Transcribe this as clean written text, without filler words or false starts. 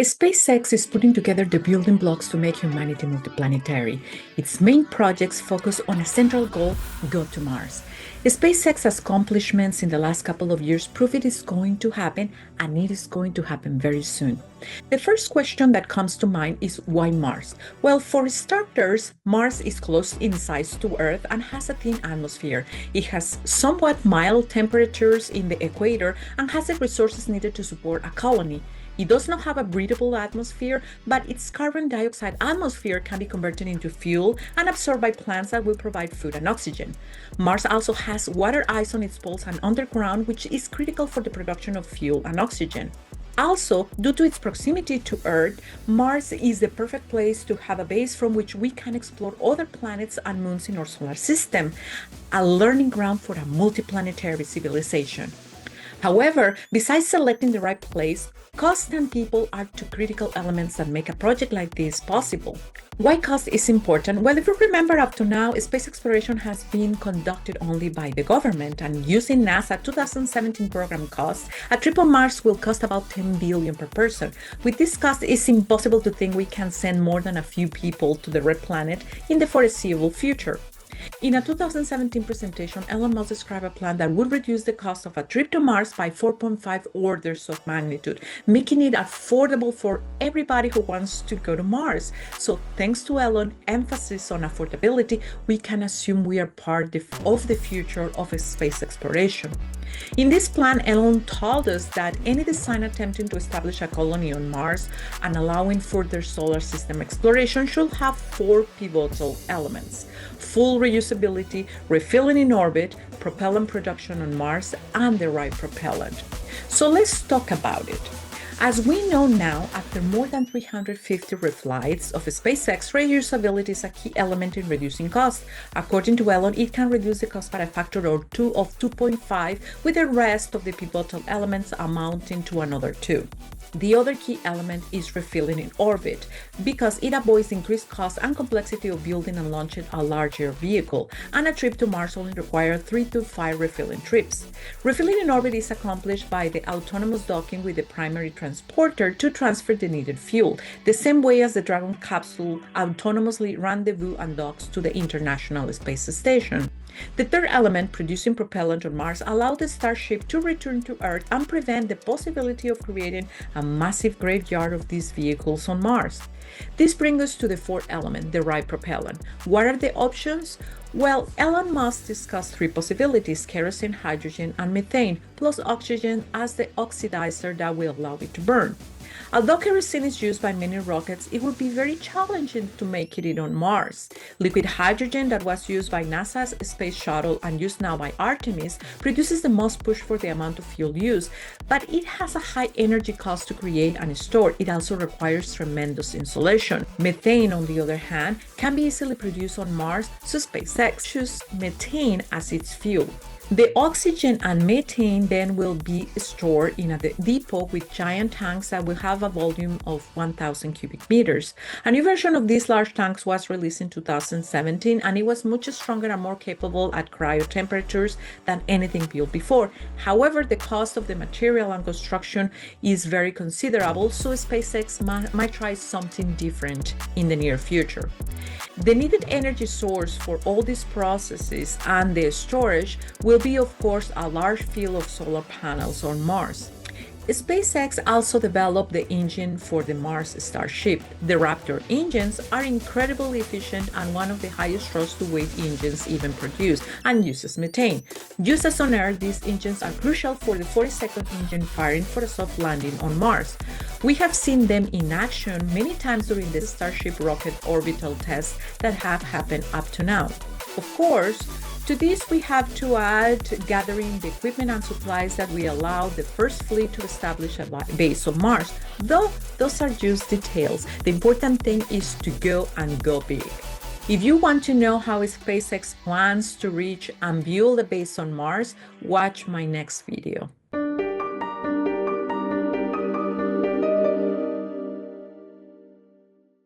SpaceX is putting together the building blocks to make humanity multiplanetary. Its main projects focus on a central goal: go to Mars. SpaceX's accomplishments in the last couple of years prove it is going to happen, and it is going to happen very soon. The first question that comes to mind is why Mars? Well, for starters, Mars is close in size to Earth and has a thin atmosphere. It has somewhat mild temperatures in the equator and has the resources needed to support a colony. It does not have a breathable atmosphere, but its carbon dioxide atmosphere can be converted into fuel and absorbed by plants that will provide food and oxygen. Mars also has water ice on its poles and underground, which is critical for the production of fuel and oxygen. Also, due to its proximity to Earth, Mars is the perfect place to have a base from which we can explore other planets and moons in our solar system, a learning ground for a multiplanetary civilization. However, besides selecting the right place, cost and people are two critical elements that make a project like this possible. Why cost is important? Well, if you remember, up to now, space exploration has been conducted only by the government, and using NASA 2017 program costs, a trip on Mars will cost about $10 billion per person. With this cost, it's impossible to think we can send more than a few people to the red planet in the foreseeable future. In a 2017 presentation, Elon Musk described a plan that would reduce the cost of a trip to Mars by 4.5 orders of magnitude, making it affordable for everybody who wants to go to Mars. So thanks to Elon's emphasis on affordability, we can assume we are part of the future of space exploration. In this plan, Elon told us that any design attempting to establish a colony on Mars and allowing further solar system exploration should have four pivotal elements: full reusability, refilling in orbit, propellant production on Mars, and the right propellant. So let's talk about it. As we know now, after more than 350 reflights of SpaceX, reusability is a key element in reducing costs. According to Elon, it can reduce the cost by a factor of 2.5, with the rest of the pivotal elements amounting to another 2. The other key element is refilling in orbit, because it avoids increased cost and complexity of building and launching a larger vehicle, and a trip to Mars only requires 3 to 5 refilling trips. Refilling in orbit is accomplished by the autonomous docking with the primary transporter to transfer the needed fuel, the same way as the Dragon capsule autonomously rendezvous and docks to the International Space Station. The third element, producing propellant on Mars, allowed the Starship to return to Earth and prevent the possibility of creating a massive graveyard of these vehicles on Mars. This brings us to the fourth element, the right propellant. What are the options? Well, Elon Musk discussed 3 possibilities: kerosene, hydrogen, and methane, plus oxygen as the oxidizer that will allow it to burn. Although kerosene is used by many rockets, it would be very challenging to make it on Mars. Liquid hydrogen, that was used by NASA's space shuttle and used now by Artemis, produces the most push for the amount of fuel used, but it has a high energy cost to create and store. It also requires tremendous insulation. Methane, on the other hand, can be easily produced on Mars, so SpaceX chose methane as its fuel. The oxygen and methane then will be stored in a depot with giant tanks that will have a volume of 1,000 cubic meters. A new version of these large tanks was released in 2017, and it was much stronger and more capable at cryo temperatures than anything built before. However, the cost of the material and construction is very considerable, so SpaceX might try something different in the near future. The needed energy source for all these processes and the storage will be, of course, a large field of solar panels on Mars. SpaceX also developed the engine for the Mars Starship. The Raptor engines are incredibly efficient and one of the highest thrust-to-weight engines even produced, and uses methane. Just as on Earth, these engines are crucial for the 42nd engine firing for a soft landing on Mars. We have seen them in action many times during the Starship rocket orbital tests that have happened up to now. Of course, to this, we have to add gathering the equipment and supplies that will allow the first fleet to establish a base on Mars, though those are just details. The important thing is to go and go big. If you want to know how SpaceX plans to reach and build a base on Mars, watch my next video.